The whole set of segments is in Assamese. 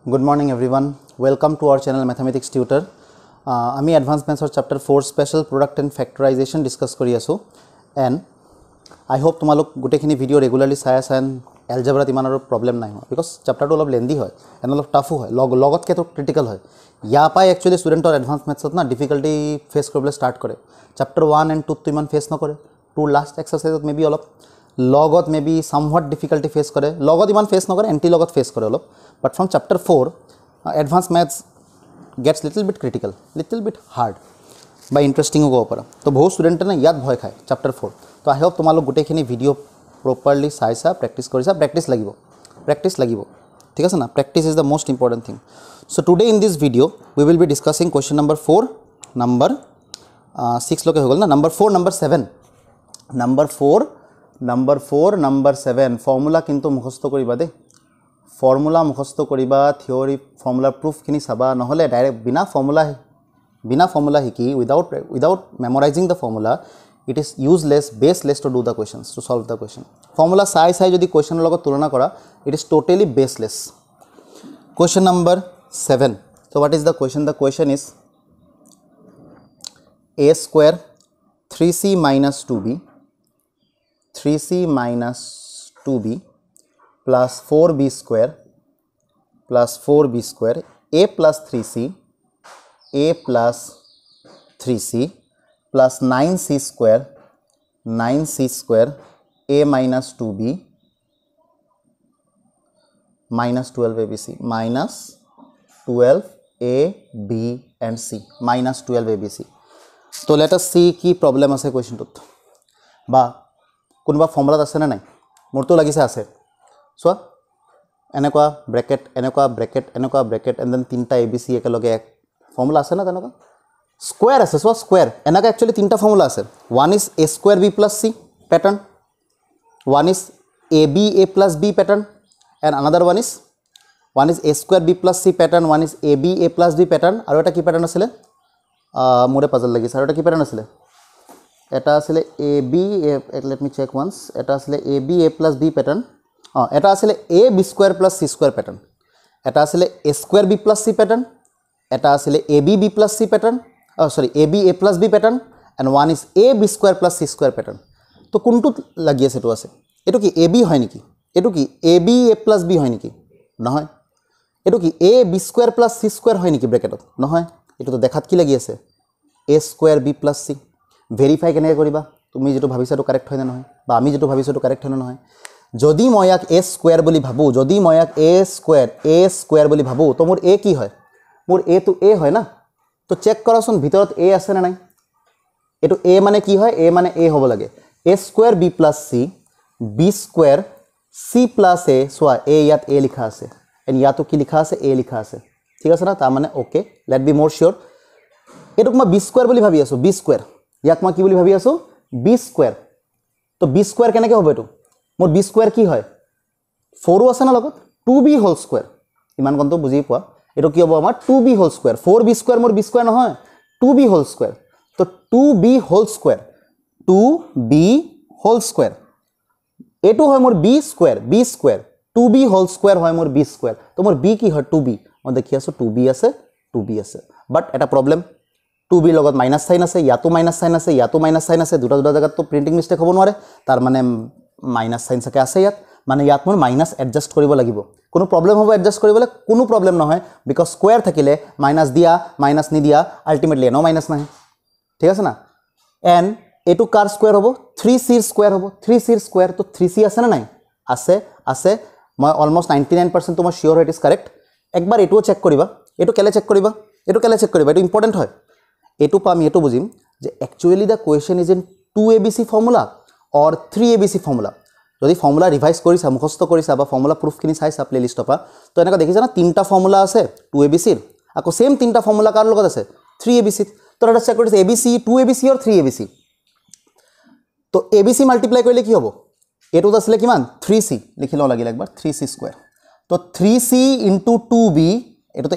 Good morning everyone. Welcome to our channel Mathematics Tutor. আমি Advanced Maths chapter 4 Special Product and Factorization discuss কৰি আছো and I hope তোমালোক গোটেখিনি ভিডিও ৰেগুলাৰলি চাই আছা and algebra ইমানৰ প্ৰবলেম নাই হয় because chapter টো অলপ লেন্দি হয় and অলপ টাফ হয় লগত কেটো ক্ৰিটিকাল হয় ইয়া পাই একচুয়ালি ষ্টুডেন্টৰ এডভান্স ম্যাথছত না ডিফিকাল্টি ফেস কৰিবলৈ ষ্টাৰ্ট কৰে chapter 1 and 2 টো ইমান ফেস নকৰে টু লাষ্ট এক্সাৰসাইজত মেবি অলপ লগত মেবি somewhat difficulty face কৰে লগত ইমান ফেস নকৰে এন্টি লগত ফেস কৰে অলপ but from chapter 4 advanced maths gets little bit critical little bit hard by interesting go para to bahut student na yad bhoy khai chapter 4 to I hope tumalok gute khini video properly saisa practice korisa practice lagibo thik ase na practice is the most important thing so today in this video we will be discussing question number 4 number 6 loke hogol na number 4 number 7 number 4 number 7 formula kintu mukhosto koriba de formula mukhosto koriba theory formula proof kini saba নহলে direct bina formula hiki without memorizing the formula it is useless baseless to do the questions to solve the question formula sai jodi question logot tulona kora it is totally baseless question number 7 so what is the question is a square 3c minus 2b plus 4b square a plus 3c plus 9c square a minus 2b minus 12abc minus 12a b and c minus 12abc so let us see ki problem ase question tut ba কোনবা ফর্মুলা আছে না নাই মোরতো লাগিছে আছে সো এনেকুৱা ব্ৰ্যাকেট and then তিনটা abc একেলগে এক ফৰ্মুলা আছে না তেনেকুৱা স্কয়ার আছে সো স্কয়ার এনেকা एक्चुअली তিনটা ফর্মুলা আছে one is a square b plus c pattern one is ab a plus b pattern and another one is a square b plus c pattern one is ab a plus b pattern আৰু এটা কি প্যাটাৰ্ন আছিল মোৰে পাজল লাগিছে আৰু এটা কি প্যাটার্ন আছিল এটা আসলে ab let me check once এটা আসলে ab a plus b pattern এটা আসলে a b square plus c square pattern এটা আসলে a square b plus c pattern এটা আসলে ab b plus c pattern ab a plus b pattern and one is a b square plus c square pattern তো কোনটো লাগি আছে তো আছে এটো কি ab হয় নেকি এটো কি ab a plus b হয় নেকি নহয় এটো কি a b square plus c square হয় নেকি ব্র্যাকেটত নহয় এটো তো দেখাত কি লাগি আছে a square b plus c verify কেনে কৰিবা তুমি যেটো ভাবিছাটো কারেক্ট হয় না নহয় বা আমি যেটো ভাবিছাটো কারেক্ট হয় না নহয় যদি মই ইয়াক a স্কয়ার বুলি ভাবো যদি মই ইয়াক a স্কয়ার বুলি ভাবো তো মোৰ a কি হয় মোৰ a তো a হয় না তো চেক কৰাচোন ভিতৰত a আছে না নাই এটো a মানে কি হয় a মানে a হ'ব লাগে a square b plus c b square c plus a soya a ইয়াত a লিখা আছে এন্ড ইয়াতো কি লিখা আছে a লিখা আছে ঠিক আছে না তা মানে okay let be more sure এটোক মই b স্কয়ার বুলি ভাবি আছো b স্কয়ার ইয়াক মই কি বুলি ভাবি আছো b স্কয়ার তো b স্কয়ার কেনেকৈ হ'ব এটো মোর b স্কয়ার কি হয় 4 আছে না লগত 2b হোল স্কয়ার ইমান কোনটো বুজি পোৱা এটো কি হ'ব আমাৰ 2b whole square 4b square more b square নহয় 2b হোল স্কয়ার তো 2b হোল স্কয়ার এটো হয় মোর b square 2b whole square হয় মোর b স্কয়ার তো মোর b কি হয় 2b মই দেখি আছো 2b আছে বাট এটা প্ৰবলেম 2b লগত মাইনাস সাইন আছে ইয়াতো মাইনাস সাইন আছে দুটা জায়গাত তো প্রিন্টিং মিস্টেক হ'ব নোৱাৰে তাৰ মানে মাইনাস সাইন থাকে আছে ইয়াত মানে ইয়াত মোৰ মাইনাস এডজাস্ট কৰিব লাগিব কোনো প্ৰবলেম হ'ব এডজাস্ট কৰিবলৈ কোনো প্ৰবলেম নহয় বিকজ স্কয়াৰ থাকিলে মাইনাস দিয়া মাইনাস নি দিয়া আলটিমেটলি নো মাইনাস নাই ঠিক আছে না এন এটো কাৰ স্কয়াৰ হ'ব 3c ৰ স্কয়াৰ হ'ব 3c ৰ স্কয়াৰ তো 3c আছে না নাই আছে মই অলমোস্ট 99% তোমাৰ শিওৰ ইট ইজ কাৰেক্ট একবাৰ এটো চেক কৰিবা এটো কেলে চেক কৰিবা এটো ইম্পৰ্টেন্ট হয় এটো পামি এটো বুজিম যে actually the question is in 2abc formula or 3abc formula যদি ফর্মুলা রিভাইজ কৰিছা মুখস্থ কৰিছা বা ফর্মুলা প্রুফ কিনি চাইছা প্লেলিস্ট পা তো এনেকা দেখিছা না তিনটা ফর্মুলা আছে 2abc ৰ আকো সেম তিনটা ফৰ্মুলা কাৰ লগত আছে 3abc তো এটা চেক কৰিছা abc 2abc অৰ 3abc তো abc মাল্টিপ্লাই কৰিলে কি হ'ব এটো আসলে কিমান 3c লিখি লও লাগিল একবাৰ 3c স্কয়ার তো 3c * 2b এটো তো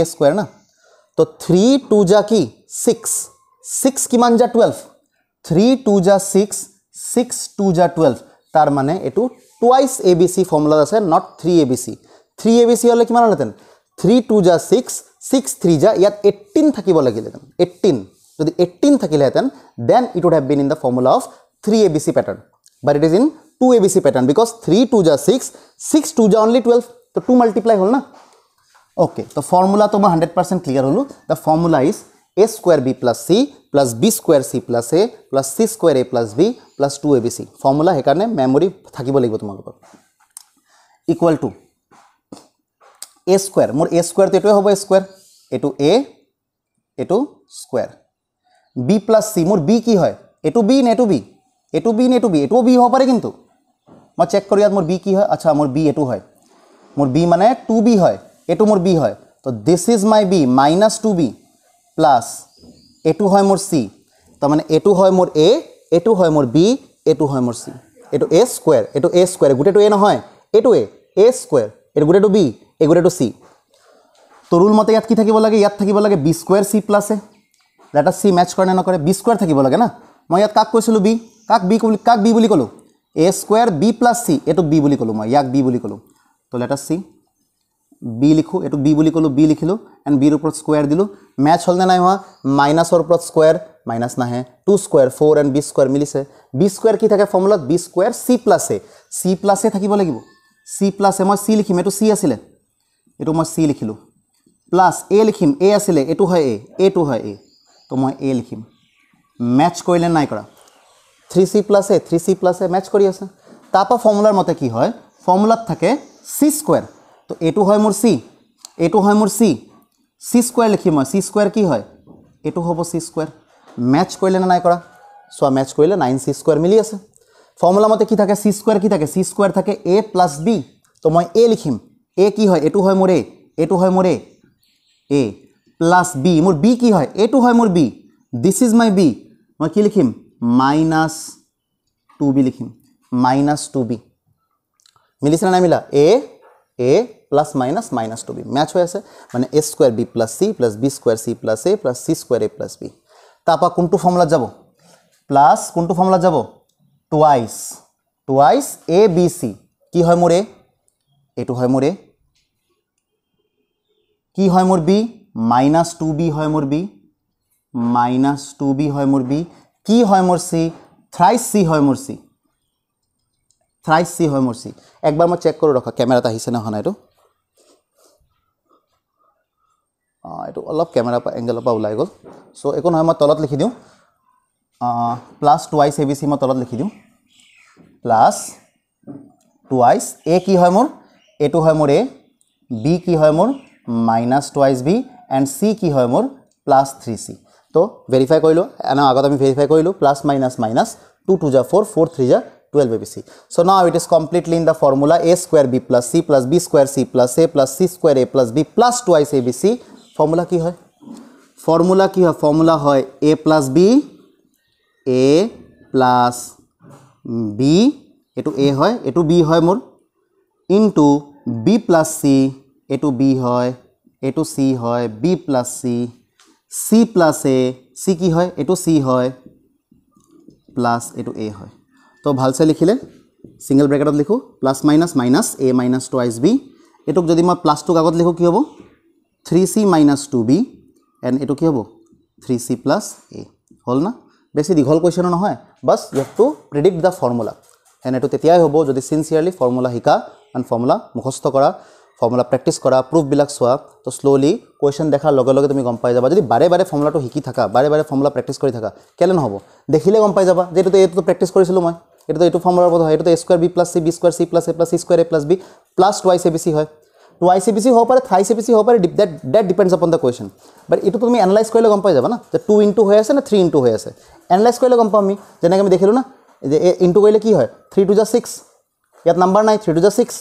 a স্কয়ার না तो 3 2 जा की 6 किमान जा 12 3 2 जा 6 2 जा 12 तार माने एटू ट्वाइस abc फॉर्मूला আছে not 3abc 3ABC হলে কিমান হলহেঁতেন 3 2 যা 6 6 3 যা ইয়াত 18 থাকিব লাগিলহেঁতেন 18 যদি 18 থাকিলহেঁতেন then it would have been in the formula of 3ABC pattern but it is in 2ABC pattern because 3 2 যা 6 6 2 যা অনলি 12 তো 2 মাল্টিপ্লাই হল না ওকে তো ফৰ্মুলা তো মই 100% ক্লিয়াৰ হলো the formula is a square b plus c plus b square c plus a plus c square a plus b plus 2abc formula হেকাৰণে মেমৰি থাকিব লাগিব তোমালোকৰ ইকুৱেল টু a square মোৰ a square তো এটোৱে হ'ব a square এটো a এটো square b plus c মোৰ b কি হয় এটো b নে এটো b এটো b নে এটো b এটো b হ'ব পাৰে কিন্তু মই চেক কৰি ইয়াত মোৰ b কি হয় আচ্ছা মোৰ b এটো হয় মোৰ b মানে 2b হয় এটো মোৰ b হয় তো this is my b minus 2b plus এটো হয় মোৰ c তো মানে এটো হয় মোৰ a এটো হয় মোৰ b এটো হয় মোৰ c এটো a square গুটেটো a নহয় এটো a square এটো গুটেটো b এ গুটেটো c তো রুল মতে ইয়াত কি থাকিব লাগে ইয়াত থাকিব লাগে b square c plus a let us see match কৰে না নকৰে b square থাকিব লাগে না মই ইয়াত কাক কৈছিলো b কাক b বুলি কলো a square b plus c এটো b বুলি কলো মই ইয়াক b বুলি কলো তো লেট আস সি b লিখো এটো b বুলি কলো b লিখিলো এন্ড b ৰ ওপৰত স্কয়াৰ দিলো ম্যাচ হল না নাই হোৱা মাইনাসৰ ওপৰত স্কয়াৰ মাইনাস নাহে 2 স্কয়াৰ 4 এন্ড b স্কয়াৰ মিলিছে b স্কয়াৰ কি থাকে ফৰ্মুলাত b square c plus a থাকিব লাগিব c plus a মই c লিখিম এটো c আছিল এটো মই c লিখিলো প্লাস a লিখিম a আছিল এটো হয় a এটো হয় a তো মই a লিখিম ম্যাচ কৰিলে নাই কৰা 3c plus a ম্যাচ কৰি আছে তাপা ফৰ্মুলাৰ মতে কি হয় ফৰ্মুলাত থাকে c স্কয়াৰ তো এটো হয় মোৰ c এটো হয় মোৰ c c স্কয়াৰ লিখিম মই c স্কয়াৰ কি হয় এটো হ'ব c স্কয়াৰ ম্যাচ কৰিলে নাই কৰা সো ম্যাচ কৰিলে 9c স্কয়াৰ মিলি আছে ফৰ্মুলা মতে কি থাকে c স্কয়াৰ কি থাকে c স্কয়াৰ থাকে a plus b তো মই a লিখিম a কি হয় এটো হয় মোৰ a এটো হয় মোৰ a plus b মোৰ b কি হয় এটো হয় মোৰ b this is my b মই কি লিখিম minus 2b লিখিম minus 2b মিলিছে না মিলা a plus minus 2b match হৈ আছে মানে a square b plus c plus b square c plus a plus c square a plus b তাপা কোনটো ফৰ্মুলা যাব প্লাস কোনটো ফৰ্মুলা যাব twice a b c কি হয় মোৰ a এটো হয় মোৰ a কি হয় মোৰ b minus 2b হয় মোৰ b minus 2b হয় মোৰ b কি হয় মোৰ c thrice c হয় মোৰ c thrice c হয় মোৰ c একবাৰ মই চেক কৰি ৰখা ক্যামেৰাত আহিছে না হনা এটো এটো অলপ ক্যামেৰা এংগেলৰ পৰা ওলাই গল সো একো নহয় মই তলত লিখি দিও প্লাস twice abc মই তলত লিখি দিও প্লাস twice a কি হয় মোৰ এটো হয় মোৰ a b কি হয় মোৰ minus twice b and c কি হয় মোৰ plus 3c তো ভেৰিফাই কৰিলো এনা আগত আমি ভেৰিফাই কৰিলো প্লাস মাইনাস 2 2 যা 4 4 3 যা 12 abc so now it is completely in the formula a square b plus c plus b square c plus a plus c square a plus b plus twice abc formula কি হয় formula হয় a plus b এটো a হয় এটো b হয় মোৰ into b plus c এটো b হয় এটো c হয় b plus c c plus a c কি হয় এটো c হয় প্লাস এটো a হয় তো ভালসে লিখিলে সিঙ্গেল ব্র্যাকেটত লিখো plus minus minus a minus twice b এটোক যদি মই প্লাস টু আগত লিখো কি হ'ব 3c minus 2b and এটো কি হ'ব 3c plus a হল না বেছি দীঘল কোৱেশ্চন নহয় বাস you have to predict the formula and এটো তেতিয়াই হ'ব যদি সিনসিয়াৰলি ফৰ্মুলা শিকা এন্ড ফৰ্মুলা মুখস্থ কৰা ফৰ্মুলা প্ৰেক্টিস কৰা প্ৰুফ বিলাক সোৱা তো স্লোলি কোৱেশ্চন দেখাৰ লগে লগে তুমি গম পাই যাবা যদি বাৰে বাৰে ফৰ্মুলাটো শিকি থাকা বাৰে বাৰে ফৰ্মুলা প্ৰেক্টিস কৰি থাকা কেলে নহব দেখিলে গম পাই যাবা যে এটো প্ৰেক্টিস কৰিছিলো মই এটো ফৰ্মুলাৰ কথা এটো a square b plus c b square c plus a plus c square a plus b plus twice abc হয় twice abc হ'ব পাৰে thrice abc হ'ব পাৰে that depends upon the question but এটো তুমি এনালাইজ কৰিলে গম পাই যাবা না যে 2 into হৈ আছে না 3 into হৈ আছে এনালাইজ কৰিলে গম পাম আমি যেনেকৈ আমি দেখিলো না যে ইনটু কৰিলে কি হয় 3 2 যা 6 ইয়াত নাম্বাৰ নাই 3 2 যা 6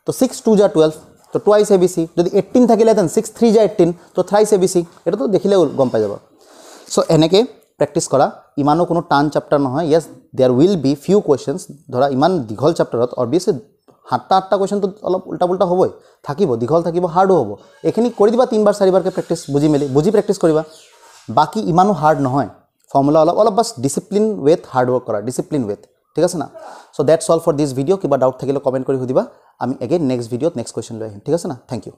তো 6 2 যা 12 তো twice abc যদি 18 থাকিলে দেন 6 3 যা 18 তো thrice abc এটা তো দেখিলে গম পাই যাবা সো এনেকে প্ৰেক্টিস কৰা ইমানো কোনো টান চ্যাপ্টাৰ নহয় yes there will be few questions ধৰা ইমান দীঘল চ্যাপ্টাৰত obviously 7-8টা কোৱেশ্চন তো অলপ উল্টা পুল্টা হ'বই থাকিব দীঘল থাকিব হাৰ্ড হ'ব এখিনি কৰি দিবা 3 বাৰ 4 বাৰকে প্ৰেক্টিস বুজি প্ৰেক্টিস কৰিবা বাকি ইমানো হাৰ্ড নহয় ফৰ্মুলা অলপ বাস ডিসিপ্লিন উইথ হাৰ্ড ওয়াৰ্ক কৰা ডিসিপ্লিন উইথ ঠিক আছে না so that's all for this video' কিবা ডাউট থাকিলে কমেণ্ট কৰি সুধিবা আমি এগেইন নেক্সট ভিডিঅ'ত নেক্সট কুৱেশ্যন লৈ আহিম ঠিক আছে না থেংক ইউ